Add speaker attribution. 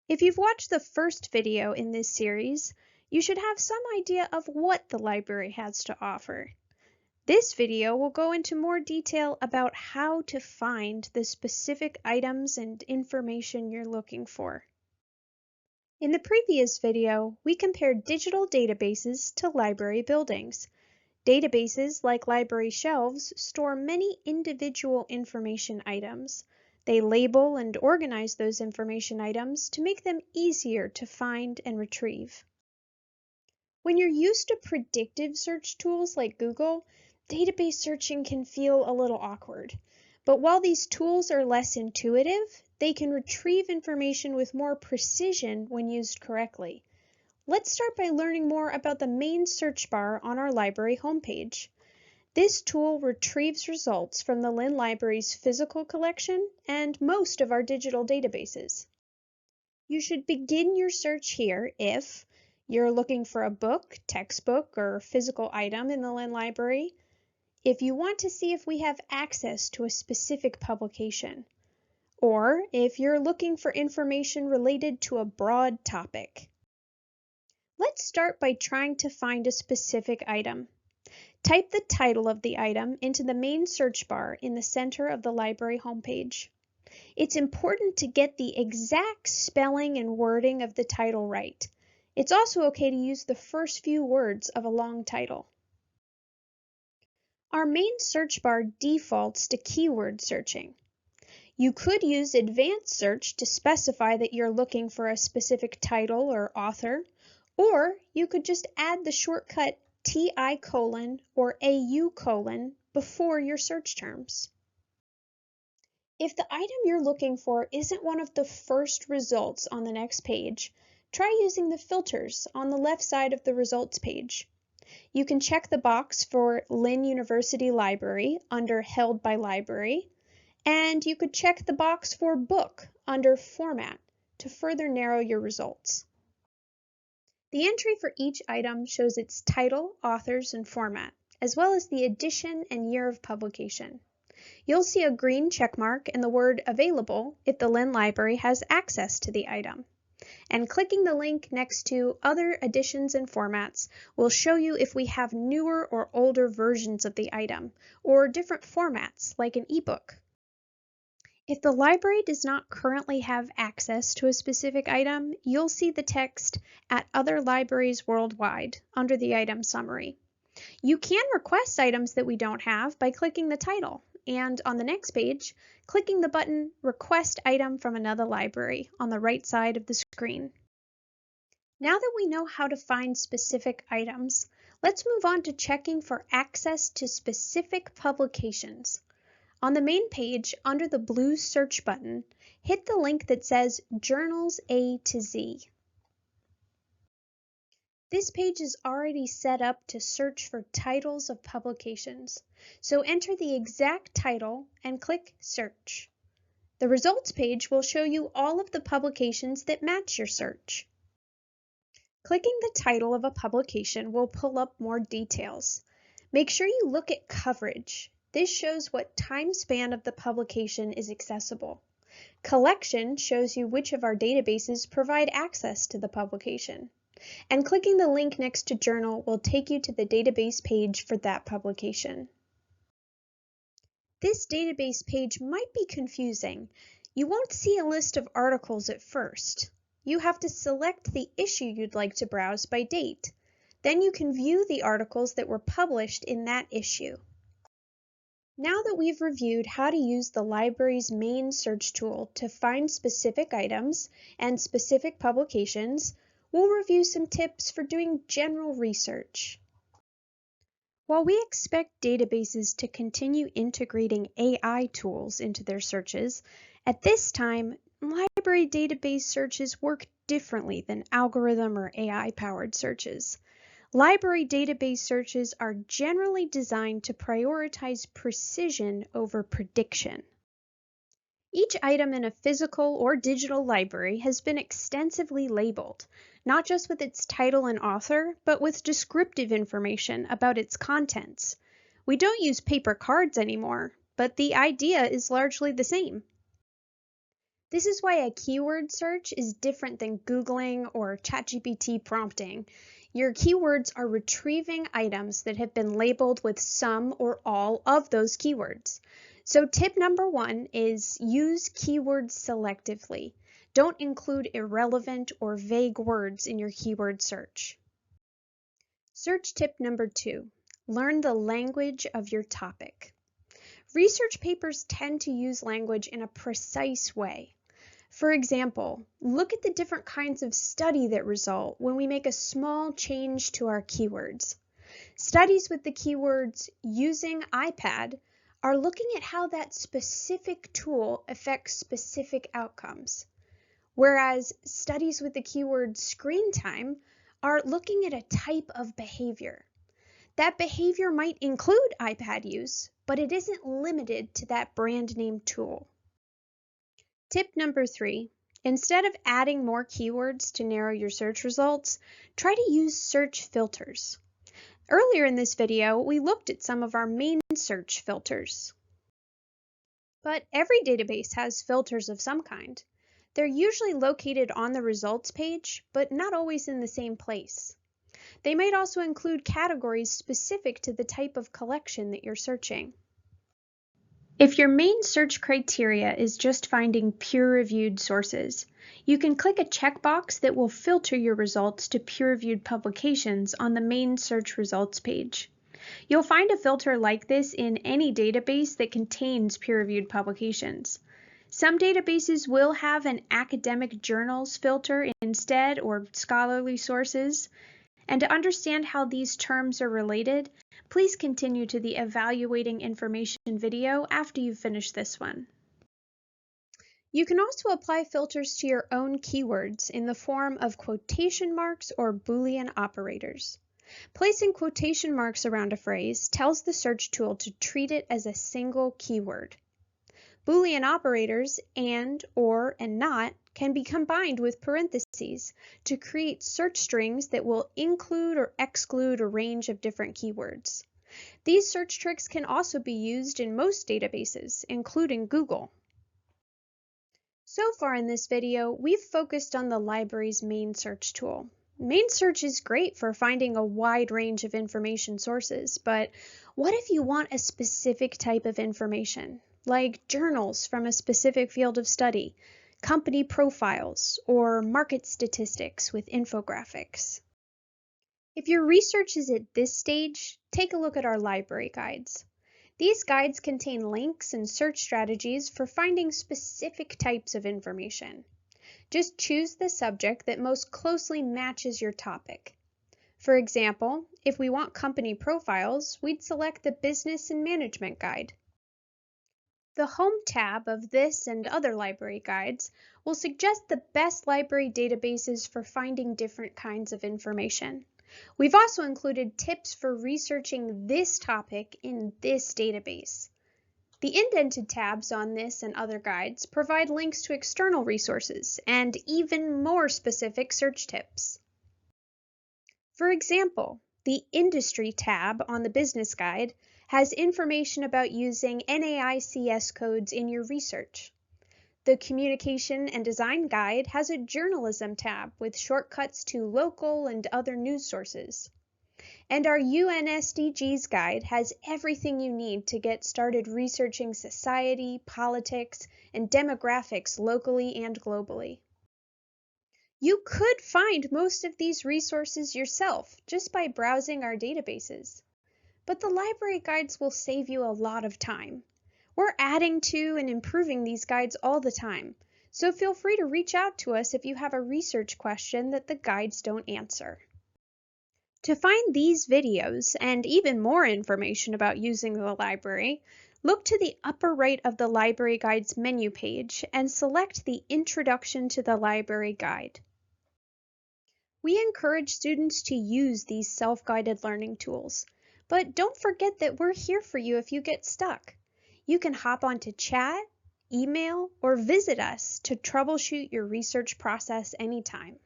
Speaker 1: If you've watched the first video in this series, you should have some idea of what the library has to offer. This video will go into more detail about how to find the specific items and information you're looking for. In the previous video, we compared digital databases to library buildings. Databases, like library shelves, store many individual information items. They label and organize those information items to make them easier to find and retrieve. When you're used to predictive search tools like Google, database searching can feel a little awkward. But while these tools are less intuitive, they can retrieve information with more precision when used correctly. Let's start by learning more about the main search bar on our library homepage. This tool retrieves results from the Lynn Library's physical collection and most of our digital databases. You should begin your search here if you're looking for a book, textbook, or physical item in the Lynn Library, if you want to see if we have access to a specific publication, or if you're looking for information related to a broad topic. Let's start by trying to find a specific item. Type the title of the item into the main search bar in the center of the library homepage. It's important to get the exact spelling and wording of the title right. It's also okay to use the first few words of a long title. Our main search bar defaults to keyword searching. You could use advanced search to specify that you're looking for a specific title or author, or you could just add the shortcut TI: or AU: before your search terms. If the item you're looking for isn't one of the first results on the next page, try using the filters on the left side of the results page. You can check the box for Lynn University Library under Held by Library, and you could check the box for Book under Format to further narrow your results. The entry for each item shows its title, authors, and format, as well as the edition and year of publication. You'll see a green checkmark and the word Available if the Lynn Library has access to the item. And clicking the link next to Other Editions and Formats will show you if we have newer or older versions of the item, or different formats like an ebook. If the library does not currently have access to a specific item, you'll see the text "at other libraries worldwide" under the item summary. You can request items that we don't have by clicking the title, and on the next page, clicking the button Request Item from Another Library on the right side of the screen. Now that we know how to find specific items, let's move on to checking for access to specific publications. On the main page, under the blue search button, hit the link that says Journals A to Z. This page is already set up to search for titles of publications, so enter the exact title and click Search. The results page will show you all of the publications that match your search. Clicking the title of a publication will pull up more details. Make sure you look at coverage. This shows what time span of the publication is accessible. Collection shows you which of our databases provide access to the publication. And clicking the link next to Journal will take you to the database page for that publication. This database page might be confusing. You won't see a list of articles at first. You have to select the issue you'd like to browse by date. Then you can view the articles that were published in that issue. Now that we've reviewed how to use the library's main search tool to find specific items and specific publications, we'll review some tips for doing general research. While we expect databases to continue integrating AI tools into their searches, at this time, library database searches work differently than algorithm or AI-powered searches. Library database searches are generally designed to prioritize precision over prediction. Each item in a physical or digital library has been extensively labeled, not just with its title and author, but with descriptive information about its contents. We don't use paper cards anymore, but the idea is largely the same. This is why a keyword search is different than Googling or ChatGPT prompting. Your keywords are retrieving items that have been labeled with some or all of those keywords. So tip number 1 is use keywords selectively. Don't include irrelevant or vague words in your keyword search. Search tip number 2, learn the language of your topic. Research papers tend to use language in a precise way. For example, look at the different kinds of study that result when we make a small change to our keywords. Studies with the keywords using iPad are looking at how that specific tool affects specific outcomes, whereas studies with the keyword screen time are looking at a type of behavior. That behavior might include iPad use, but it isn't limited to that brand name tool. Tip number 3, instead of adding more keywords to narrow your search results, try to use search filters. Earlier in this video, we looked at some of our main search filters. But every database has filters of some kind. They're usually located on the results page, but not always in the same place. They might also include categories specific to the type of collection that you're searching. If your main search criteria is just finding peer-reviewed sources, you can click a checkbox that will filter your results to peer-reviewed publications on the main search results page. You'll find a filter like this in any database that contains peer-reviewed publications. Some databases will have an academic journals filter instead, or scholarly sources. And to understand how these terms are related, please continue to the Evaluating Information video after you've finished this one. You can also apply filters to your own keywords in the form of quotation marks or Boolean operators. Placing quotation marks around a phrase tells the search tool to treat it as a single keyword. Boolean operators, and, or, and not, can be combined with parentheses to create search strings that will include or exclude a range of different keywords. These search tricks can also be used in most databases, including Google. So far in this video, we've focused on the library's main search tool. Main search is great for finding a wide range of information sources, but what if you want a specific type of information, like journals from a specific field of study, company profiles, or market statistics with infographics? If your research is at this stage, take a look at our library guides. These guides contain links and search strategies for finding specific types of information. Just choose the subject that most closely matches your topic. For example, if we want company profiles, we'd select the Business and Management Guide. The Home tab of this and other library guides will suggest the best library databases for finding different kinds of information. We've also included tips for researching this topic in this database. The indented tabs on this and other guides provide links to external resources and even more specific search tips. For example, the Industry tab on the Business Guide has information about using NAICS codes in your research. The Communication and Design Guide has a Journalism tab with shortcuts to local and other news sources. And our UNSDGs guide has everything you need to get started researching society, politics, and demographics locally and globally. You could find most of these resources yourself just by browsing our databases. But the library guides will save you a lot of time. We're adding to and improving these guides all the time, so feel free to reach out to us if you have a research question that the guides don't answer. To find these videos and even more information about using the library, look to the upper right of the Library Guides menu page and select the Introduction to the Library Guide. We encourage students to use these self-guided learning tools, but don't forget that we're here for you if you get stuck. You can hop onto chat, email, or visit us to troubleshoot your research process anytime.